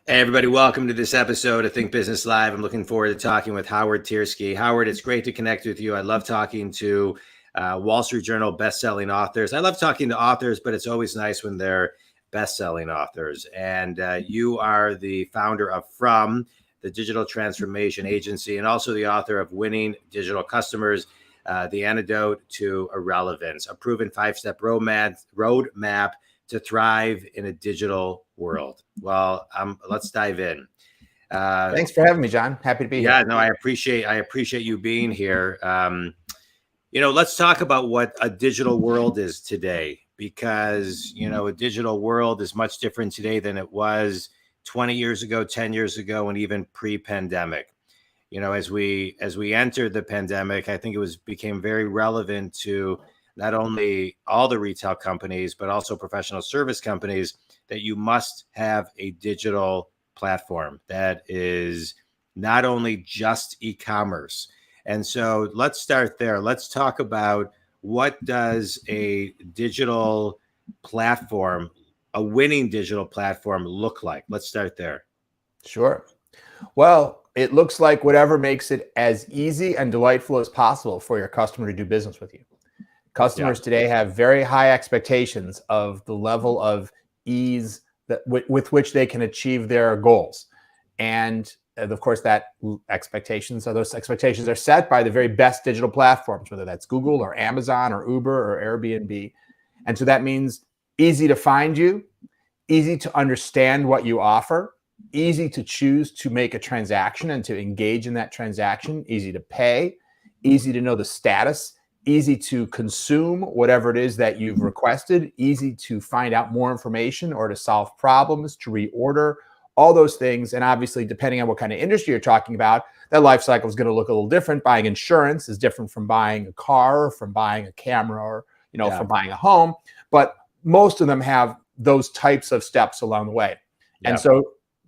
Hey, everybody, welcome to this episode of Think Business Live. I'm looking forward to talking with Howard Tiersky. Howard, it's great to connect with you. I love talking to Wall Street Journal best-selling authors. I love talking to authors, but it's always nice when they're best-selling authors. And you are the founder of From, the digital transformation agency, and also the author of Winning Digital Customers, the Antidote to Irrelevance, a proven 5-step roadmap to thrive in a digital world. Well, let's dive in. Thanks for having me, John. Happy to be here. Yeah, no, I appreciate you being here. Let's talk about what a digital world is today, because, a digital world is much different today than it was 20 years ago, 10 years ago, and even pre-pandemic. As we entered the pandemic, I think became very relevant to not only all the retail companies, but also professional service companies, that you must have a digital platform that is not only just e-commerce. And so let's start there. Let's talk about, what does a digital platform, a winning digital platform, look like? Let's start there. Sure. Well, it looks like whatever makes it as easy and delightful as possible for your customer to do business with you. Customers today have very high expectations of the level of ease with which they can achieve their goals. And of course, those expectations are set by the very best digital platforms, whether that's Google or Amazon or Uber or Airbnb. And so that means easy to find you, easy to understand what you offer, easy to choose to make a transaction and to engage in that transaction, easy to pay, easy to know the status, easy to consume whatever it is that you've requested, easy to find out more information or to solve problems, to reorder, all those things. And obviously, depending on what kind of industry you're talking about, that life cycle is going to look a little different. Buying insurance is different from buying a car, or from buying a camera, or from buying a home. But most of them have those types of steps along the way. Yeah. And so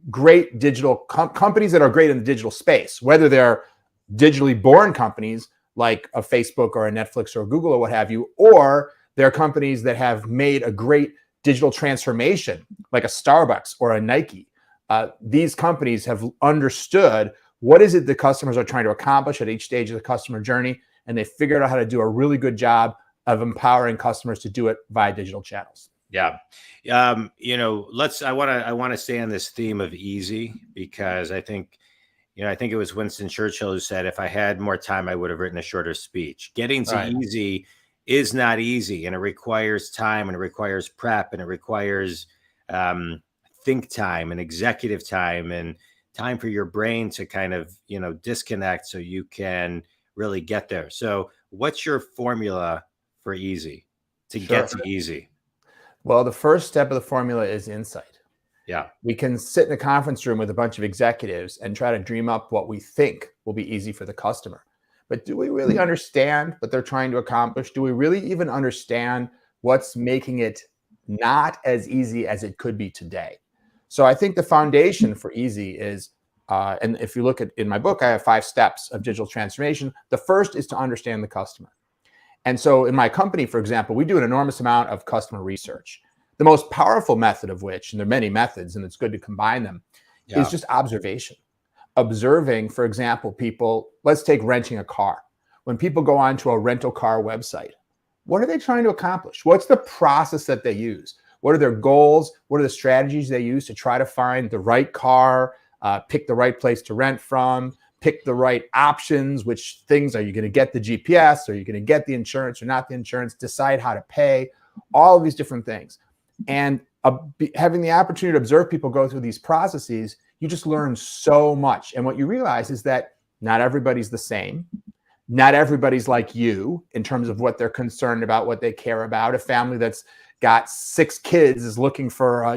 great digital companies that are great in the digital space, whether they're digitally born companies like a Facebook or a Netflix or a Google or what have you, or they're companies that have made a great digital transformation like a Starbucks or a Nike. These companies have understood what is it the customers are trying to accomplish at each stage of the customer journey, and they figured out how to do a really good job of empowering customers to do it via digital channels. Yeah. I want to stay on this theme of easy, because I think it was Winston Churchill who said, if I had more time, I would have written a shorter speech. Getting to easy is not easy, and it requires time, and it requires prep, and it requires think time and executive time, and time for your brain to kind of, disconnect so you can really get there. So what's your formula for easy, to get to easy? Well, the first step of the formula is insight. Yeah. We can sit in a conference room with a bunch of executives and try to dream up what we think will be easy for the customer. But do we really understand what they're trying to accomplish? Do we really even understand what's making it not as easy as it could be today? So I think the foundation for easy is, and if you look at in my book, I have 5 steps of digital transformation. The first is to understand the customer. And so in my company, for example, we do an enormous amount of customer research. The most powerful method of which, and there are many methods, and it's good to combine them, is just observation. Observing, for example, people, let's take renting a car. When people go onto a rental car website, what are they trying to accomplish? What's the process that they use? What are their goals? What are the strategies they use to try to find the right car, pick the right place to rent from, pick the right options? Which things are you going to get the GPS? Are you going to get the insurance or not the insurance? Decide how to pay, all of these different things. And having the opportunity to observe people go through these processes, you just learn so much. And what you realize is that not everybody's the same. Not everybody's like you in terms of what they're concerned about, what they care about. A family that's got 6 kids is looking for,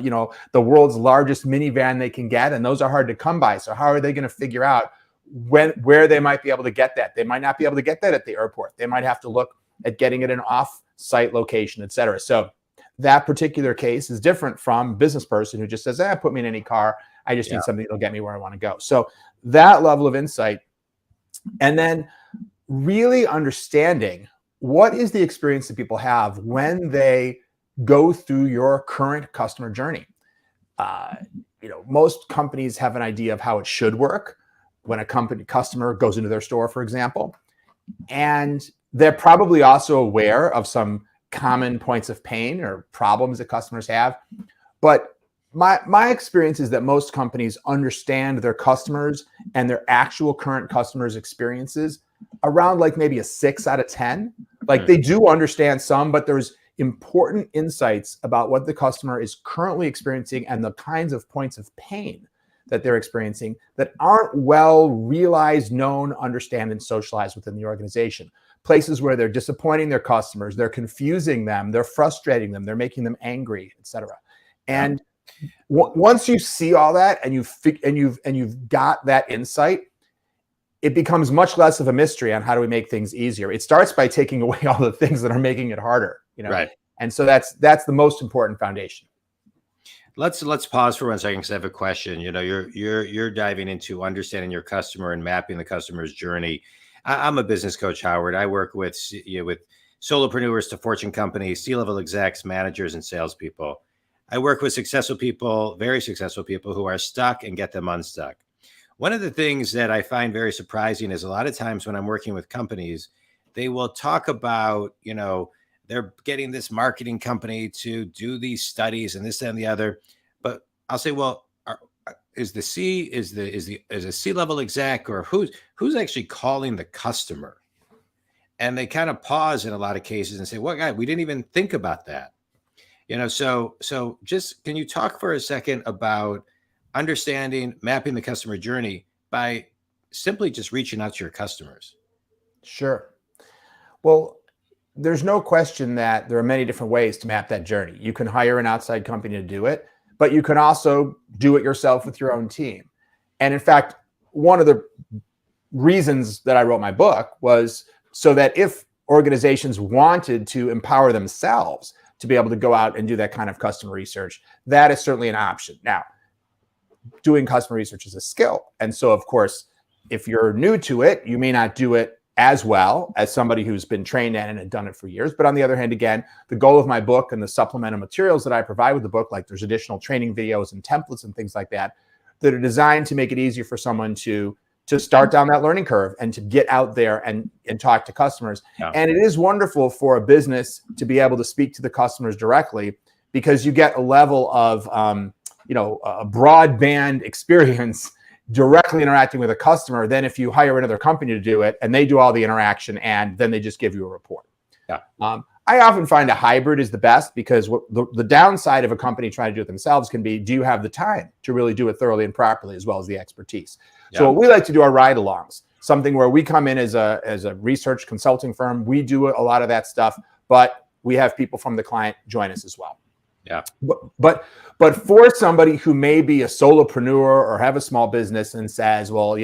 the world's largest minivan they can get, and those are hard to come by. So how are they going to figure out where they might be able to get that? They might not be able to get that at the airport. They might have to look at getting it in an off-site location, et cetera. So that particular case is different from a business person who just says, put me in any car. I just need something that'll get me where I want to go. So that level of insight, and then really understanding what is the experience that people have when they go through your current customer journey. most companies have an idea of how it should work when a customer goes into their store, for example. And they're probably also aware of some common points of pain or problems that customers have. But my experience is that most companies understand their customers and their actual current customers' experiences around like maybe a 6 out of 10. Like they do understand some, but there's important insights about what the customer is currently experiencing and the kinds of points of pain that they're experiencing that aren't well realized, known, understand, and socialized within the organization. Places where they're disappointing their customers, they're confusing them, they're frustrating them, they're making them angry, etc. And once you see all that and you've got that insight, it becomes much less of a mystery on how do we make things easier. It starts by taking away all the things that are making it harder, Right. And so that's the most important foundation. Let's pause for 1 second because I have a question. You're diving into understanding your customer and mapping the customer's journey. I'm a business coach, Howard. I work with solopreneurs to Fortune companies, C-level execs, managers, and salespeople. I work with successful people, very successful people who are stuck and get them unstuck. One of the things that I find very surprising is a lot of times when I'm working with companies, they will talk about, they're getting this marketing company to do these studies and this, that, and the other. But I'll say, well, is a C-level exec or who's actually calling the customer? And they kind of pause in a lot of cases and say, well, guy, we didn't even think about that. So just can you talk for a second about understanding, mapping the customer journey by simply just reaching out to your customers? Sure. Well, there's no question that there are many different ways to map that journey. You can hire an outside company to do it, but you can also do it yourself with your own team. And in fact, one of the reasons that I wrote my book was so that if organizations wanted to empower themselves to be able to go out and do that kind of customer research, that is certainly an option. Now, doing customer research is a skill. And so, of course, if you're new to it, you may not do it as well as somebody who's been trained in it and done it for years. But on the other hand, again, the goal of my book and the supplemental materials that I provide with the book, like there's additional training videos and templates and things like that, that are designed to make it easier for someone to start down that learning curve and to get out there and talk to customers. Yeah. And it is wonderful for a business to be able to speak to the customers directly because you get a level of, a broadband experience directly interacting with a customer than if you hire another company to do it and they do all the interaction and then they just give you a report. Yeah. I often find a hybrid is the best because what the downside of a company trying to do it themselves can be, do you have the time to really do it thoroughly and properly as well as the expertise? Yeah. So what we like to do are ride-alongs, something where we come in as a research consulting firm. We do a lot of that stuff, but we have people from the client join us as well. Yeah. But for somebody who may be a solopreneur or have a small business and says, well,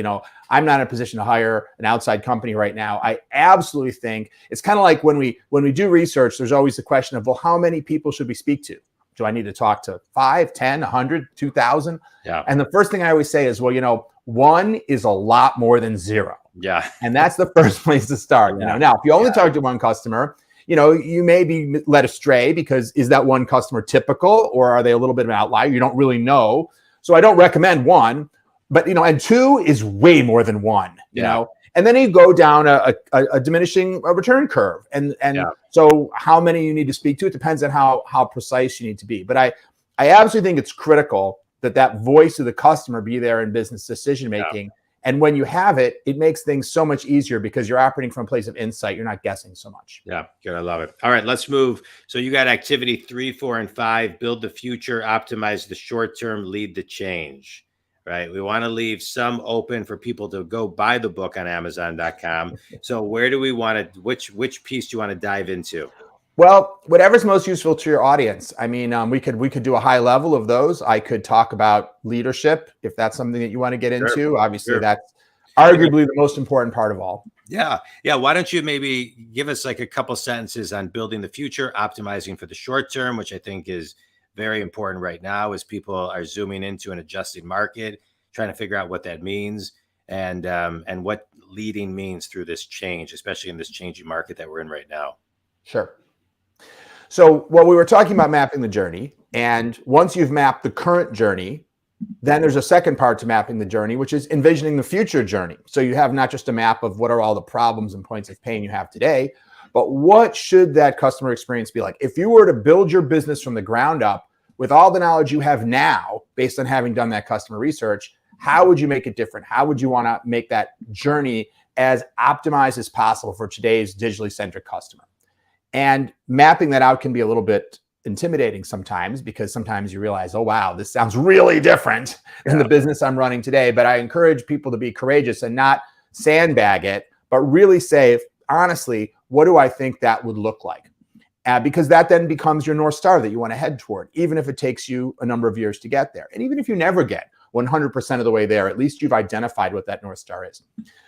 I'm not in a position to hire an outside company right now, I absolutely think it's kind of like when we do research, there's always the question of, well, how many people should we speak to? Do I need to talk to 5, 10, 100, 2,000? Yeah. And the first thing I always say is, well, 1 is a lot more than 0. Yeah. And that's the first place to start. Yeah. Now, if you only talk to one customer, you may be led astray because is that one customer typical or are they a little bit of an outlier? You don't really know. So I don't recommend 1, but, and 2 is way more than 1, you know, and then you go down a diminishing return curve. And so how many you need to speak to, it depends on how precise you need to be. But I absolutely think it's critical that voice of the customer be there in business decision-making. Yeah. And when you have it, it makes things so much easier because you're operating from a place of insight. You're not guessing so much. Yeah, good. I love it. All right, let's move. So you got activity 3, 4, and 5, build the future, optimize the short term, lead the change, right? We want to leave some open for people to go buy the book on Amazon.com. So where do we want to, which piece do you want to dive into? Well, whatever's most useful to your audience. I mean, we could do a high level of those. I could talk about leadership if that's something that you want to get into. Sure. Obviously, that's arguably the most important part of all. Yeah. Why don't you maybe give us like a couple sentences on building the future, optimizing for the short term, which I think is very important right now as people are zooming into an adjusting market, trying to figure out what that means and what leading means through this change, especially in this changing market that we're in right now. Sure. So we were talking about mapping the journey, and once you've mapped the current journey, Then there's a second part to mapping the journey, which is envisioning the future journey. So you have not just a map of what are all the problems and points of pain you have today, but what should that customer experience be like? If you were to build your business from the ground up with all the knowledge you have now, based on having done that customer research, how would you make it different? How would you want to make that journey as optimized as possible for today's digitally centric customer? And mapping that out can be a little bit intimidating sometimes, because sometimes you realize, oh, wow, this sounds really different than the business I'm running today. But I encourage people to be courageous and not sandbag it, but really say, honestly, what do I think that would look like? Because that then becomes your North Star that you want to head toward, even if it takes you a number of years to get there. And even if you never get 100% of the way there, at least you've identified what that North Star is.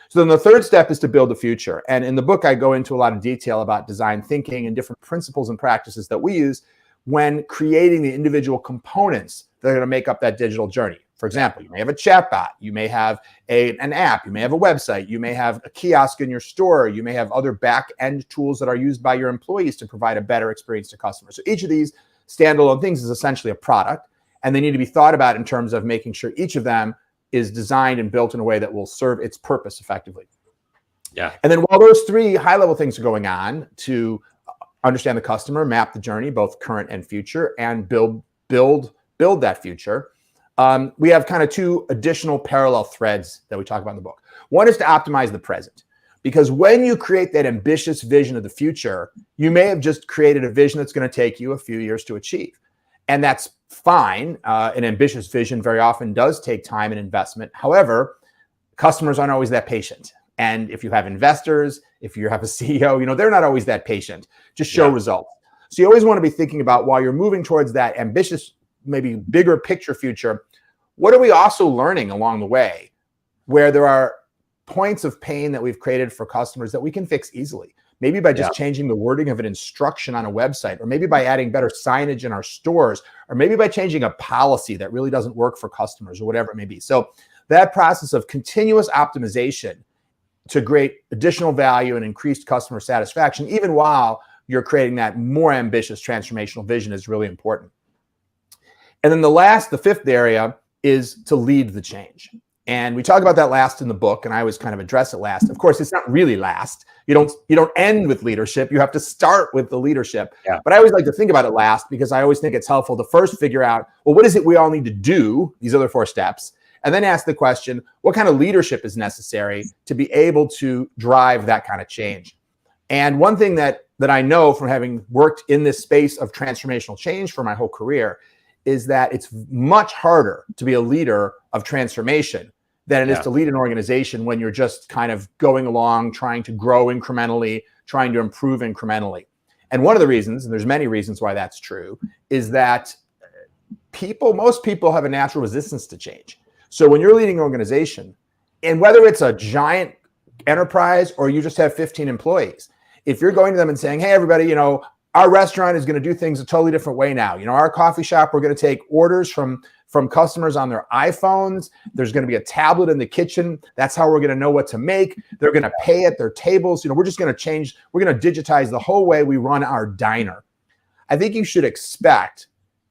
So then the third step is to build the future. And in the book, I go into a lot of detail about design thinking and different principles and practices that we use when creating the individual components that are going to make up that digital journey. For example, you may have a chatbot, you may have an app, you may have a website, you may have a kiosk in your store, you may have other back-end tools that are used by your employees to provide a better experience to customers. So each of these standalone things is essentially a product, and they need to be thought about in terms of making sure each of them is designed and built in a way that will serve its purpose effectively. Yeah. And then while those three high-level things are going on to understand the customer, map the journey, both current and future, and build that future, we have kind of two additional parallel threads that we talk about in the book. One is to optimize the present, because when you create that ambitious vision of the future, you may have just created a vision that's going to take you a few years to achieve. And that's fine. An ambitious vision very often does take time and investment. However, customers aren't always that patient. And if you have investors, if you have a CEO, they're not always that patient. Just show results. So you always want to be thinking about, while you're moving towards that ambitious, maybe bigger picture future, what are we also learning along the way where there are points of pain that we've created for customers that we can fix easily? Maybe by just changing the wording of an instruction on a website, or maybe by adding better signage in our stores, or maybe by changing a policy that really doesn't work for customers, or whatever it may be. So that process of continuous optimization to create additional value and increased customer satisfaction, even while you're creating that more ambitious transformational vision, is really important. And then the fifth area is to lead the change. And we talk about that last in the book, and I always kind of address it last. Of course, it's not really last. You don't end with leadership. You have to start with the leadership. Yeah. But I always like to think about it last, because I always think it's helpful to first figure out, well, what is it we all need to do, these other 4 steps, and then ask the question, what kind of leadership is necessary to be able to drive that kind of change? And one thing that I know from having worked in this space of transformational change for my whole career is that it's much harder to be a leader of transformation than it is to lead an organization when you're just kind of going along, trying to grow incrementally, trying to improve incrementally. And one of the reasons, and there's many reasons why that's true, is that most people have a natural resistance to change. So when you're leading an organization, and whether it's a giant enterprise or you just have 15 employees, if you're going to them and saying, hey, everybody, our restaurant is going to do things a totally different way now. Our coffee shop, we're going to take orders from customers on their iPhones. There's going to be a tablet in the kitchen. That's how we're going to know what to make. They're going to pay at their tables. We're just going to change. We're going to digitize the whole way we run our diner. I think you should expect,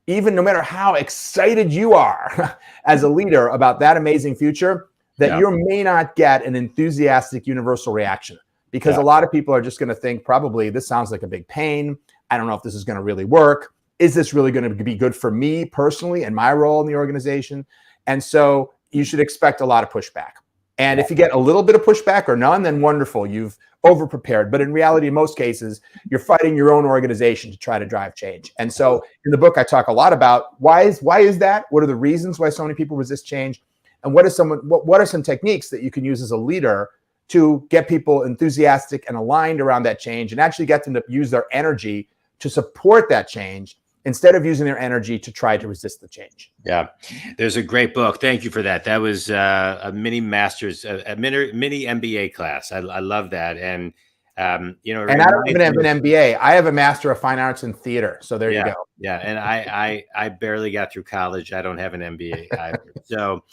even no matter how excited you are as a leader about that amazing future, that you may not get an enthusiastic universal reaction. Because a lot of people are just going to think, probably, this sounds like a big pain. I don't know if this is going to really work. Is this really going to be good for me personally and my role in the organization? And so you should expect a lot of pushback. And if you get a little bit of pushback or none, then wonderful, you've over-prepared. But in reality, in most cases, you're fighting your own organization to try to drive change. And so in the book, I talk a lot about why is that? What are the reasons why so many people resist change? And what are some techniques that you can use as a leader to get people enthusiastic and aligned around that change, and actually get them to use their energy to support that change instead of using their energy to try to resist the change. Yeah, there's a great book. Thank you for that. That was a mini master's, a mini MBA class. I love that. And, and I don't even have an MBA. I have a Master of Fine Arts in Theater. So there you go. Yeah. And I barely got through college. I don't have an MBA either. So,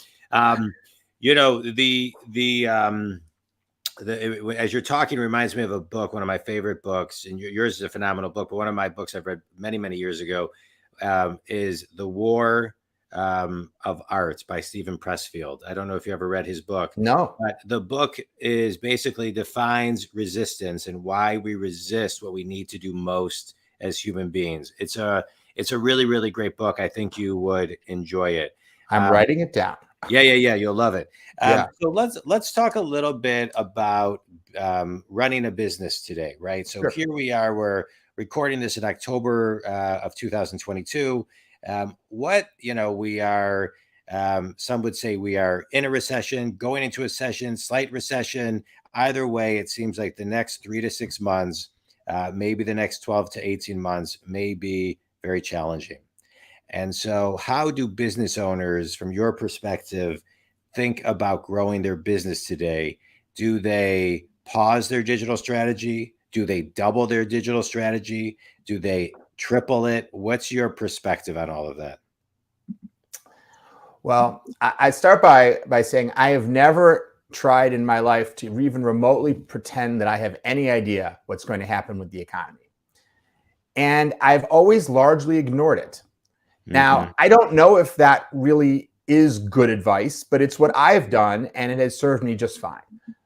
as you're talking, it reminds me of a book, one of my favorite books, and yours is a phenomenal book, but one of my books I've read many, many years ago is The War of Art by Stephen Pressfield. I don't know if you ever read his book. No. But the book is basically defines resistance and why we resist what we need to do most as human beings. It's a really, really great book. I think you would enjoy it. I'm writing it down. Yeah. You'll love it. Yeah. So let's talk a little bit about running a business today, right? So Sure. here we are. We're recording this in October of 2022. We are. Some would say we are in a recession, going into a recession, slight recession. Either way, it seems like the next 3 to 6 months, maybe the next 12 to 18 months, may be very challenging. And so how do business owners, from your perspective, think about growing their business today? Do they pause their digital strategy? Do they double their digital strategy? Do they triple it? What's your perspective on all of that? Well, I start by saying I have never tried in my life to even remotely pretend that I have any idea what's going to happen with the economy. And I've always largely ignored it. Now, I don't know if that really is good advice, but it's what I've done, and it has served me just fine.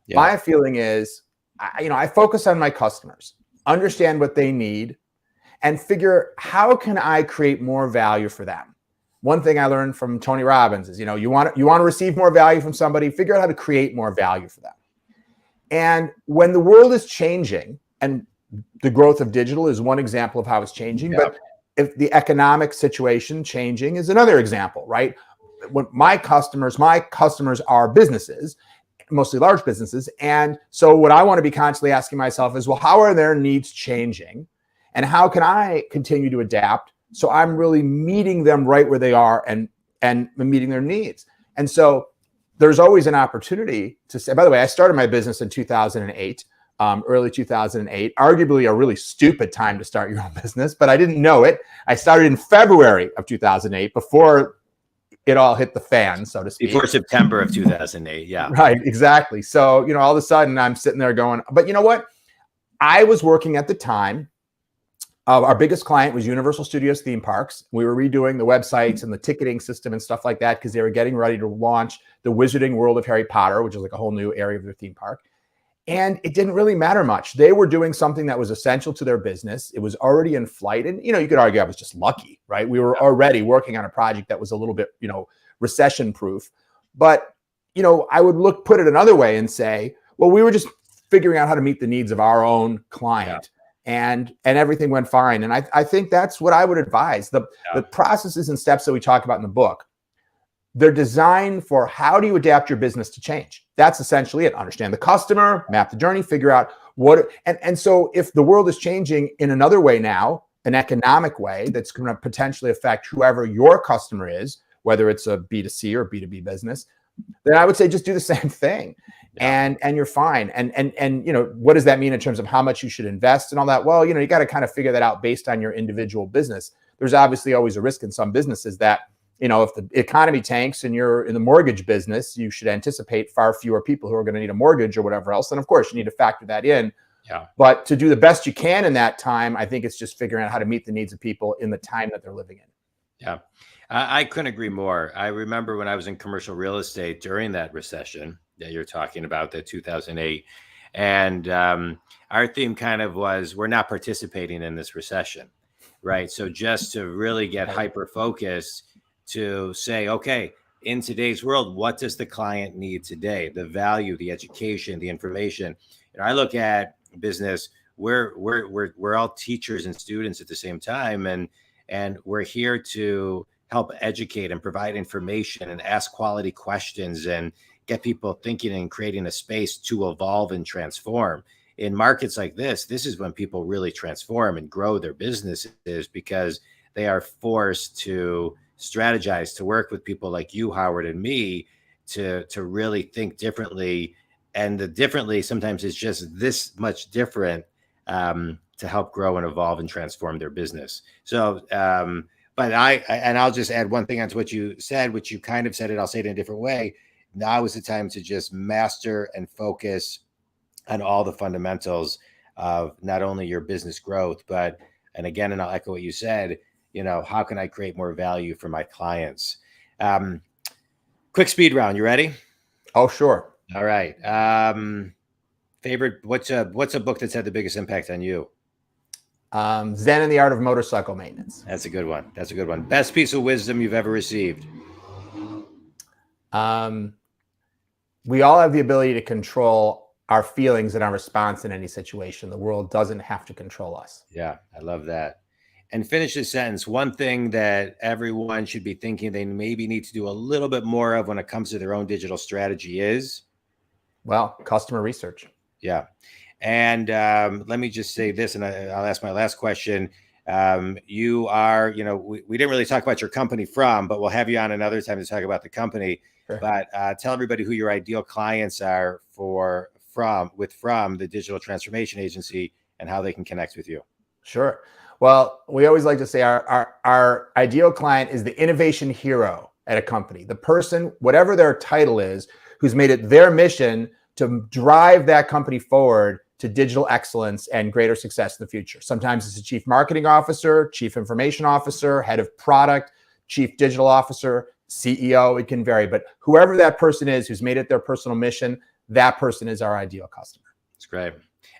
Yeah. My feeling is, I focus on my customers, understand what they need, and figure how can I create more value for them. One thing I learned from Tony Robbins is, you want to receive more value from somebody, figure out how to create more value for them. And when the world is changing, and the growth of digital is one example of how it's changing, but if the economic situation changing is another example, right? When my customers are businesses, mostly large businesses. And so what I want to be constantly asking myself is, well, how are their needs changing? And how can I continue to adapt so I'm really meeting them right where they are and meeting their needs? And so there's always an opportunity to say, by the way, I started my business in 2008. Early 2008, arguably a really stupid time to start your own business, but I didn't know it. I started in February of 2008 before it all hit the fan, so to speak. Before September of 2008, yeah. Right, exactly. So, all of a sudden I'm sitting there going, but you know what? I was working at the time. Our biggest client was Universal Studios theme parks. We were redoing the websites and the ticketing system and stuff like that because they were getting ready to launch the Wizarding World of Harry Potter, which is like a whole new area of their theme park. And it didn't really matter much. They were doing something that was essential to their business. It was already in flight. And, you could argue I was just lucky, right? We were already working on a project that was a little bit, recession proof. But, I would put it another way and say, well, we were just figuring out how to meet the needs of our own client. And everything went fine. And I think that's what I would advise. The processes and steps that we talk about in the book, they're designed for how do you adapt your business to change? That's essentially it. Understand the customer, map the journey, figure out what, and so if the world is changing in another way now, an economic way that's going to potentially affect whoever your customer is, whether it's a B2C or B2B business, then I would say just do the same thing. And you're fine. And what does that mean in terms of how much you should invest and all that? Well, you got to kind of figure that out based on your individual business. There's obviously always a risk in some businesses that, if the economy tanks and you're in the mortgage business, you should anticipate far fewer people who are going to need a mortgage or whatever else. And of course, you need to factor that in. Yeah. But to do the best you can in that time, I think it's just figuring out how to meet the needs of people in the time that they're living in. Yeah, I couldn't agree more. I remember when I was in commercial real estate during that recession that you're talking about, the 2008. And our theme kind of was, we're not participating in this recession, right? So just to really get hyper-focused, to say, okay, in today's world, what does the client need today? The value, the education, the information. I look at business, we're all teachers and students at the same time, and we're here to help educate and provide information and ask quality questions and get people thinking and creating a space to evolve and transform. In markets like this is when people really transform and grow their businesses, because they are forced to strategize, to work with people like you, Howard, and me to really think differently. And the differently sometimes is just this much different to help grow and evolve and transform their business. So, but I'll just add one thing onto what you said, which you kind of said it, I'll say it in a different way. Now is the time to just master and focus on all the fundamentals of not only your business growth, but, and again, and I'll echo what you said, how can I create more value for my clients? Quick speed round. You ready? Oh, sure. All right. Favorite, what's a book that's had the biggest impact on you? Zen and the Art of Motorcycle Maintenance. That's a good one. That's a good one. Best piece of wisdom you've ever received? We all have the ability to control our feelings and our response in any situation. The world doesn't have to control us. Yeah, I love that. And finish this sentence. One thing that everyone should be thinking they maybe need to do a little bit more of when it comes to their own digital strategy is? Well, customer research. Yeah. And let me just say this, and I'll ask my last question. You are, we didn't really talk about your company but we'll have you on another time to talk about the company. Sure. But tell everybody who your ideal clients are from the digital transformation agency and how they can connect with you. Sure. Well, we always like to say our ideal client is the innovation hero at a company, the person, whatever their title is, who's made it their mission to drive that company forward to digital excellence and greater success in the future. Sometimes it's a chief marketing officer, chief information officer, head of product, chief digital officer, CEO, it can vary, but whoever that person is who's made it their personal mission, that person is our ideal customer. That's great.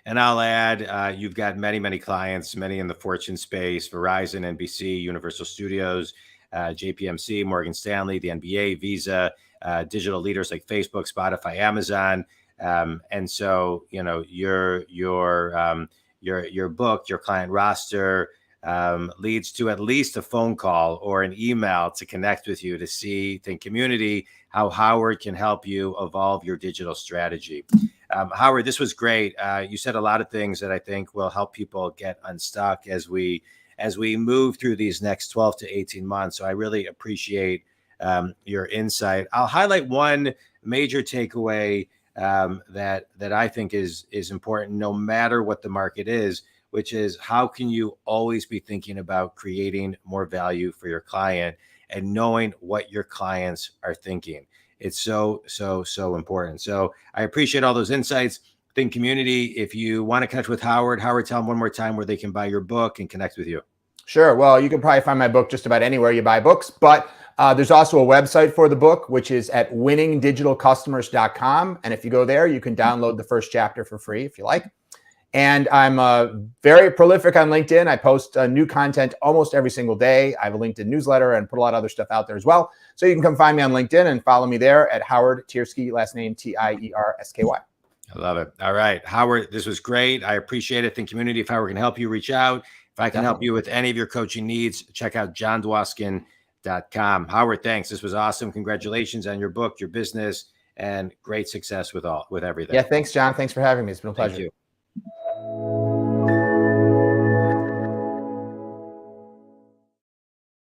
And I'll add, you've got many, many clients, many in the Fortune space, Verizon, NBC, Universal Studios, JPMC, Morgan Stanley, the NBA, Visa, digital leaders like Facebook, Spotify, Amazon. And so, your book, your client roster, leads to at least a phone call or an email to connect with you to see, think community, how Howard can help you evolve your digital strategy. Howard, this was great. You said a lot of things that I think will help people get unstuck as we move through these next 12 to 18 months. So I really appreciate your insight. I'll highlight one major takeaway that I think is important no matter what the market is, which is how can you always be thinking about creating more value for your client and knowing what your clients are thinking. It's so important. So I appreciate all those insights. Think community, if you want to connect with Howard, tell them one more time where they can buy your book and connect with you. Sure. Well, you can probably find my book just about anywhere you buy books, but there's also a website for the book, which is at winningdigitalcustomers.com. And if you go there, you can download the first chapter for free if you like. And I'm very prolific on LinkedIn. I post new content almost every single day. I have a LinkedIn newsletter and put a lot of other stuff out there as well. So you can come find me on LinkedIn and follow me there at Howard Tiersky, last name Tiersky. I love it. All right, Howard, this was great. I appreciate it. Think community, if Howard can help you, reach out. If I can help you with any of your coaching needs, check out jondwoskin.com. Howard, thanks. This was awesome. Congratulations on your book, your business, and great success with everything. Yeah, thanks, John. Thanks for having me. It's been a pleasure. Thank you.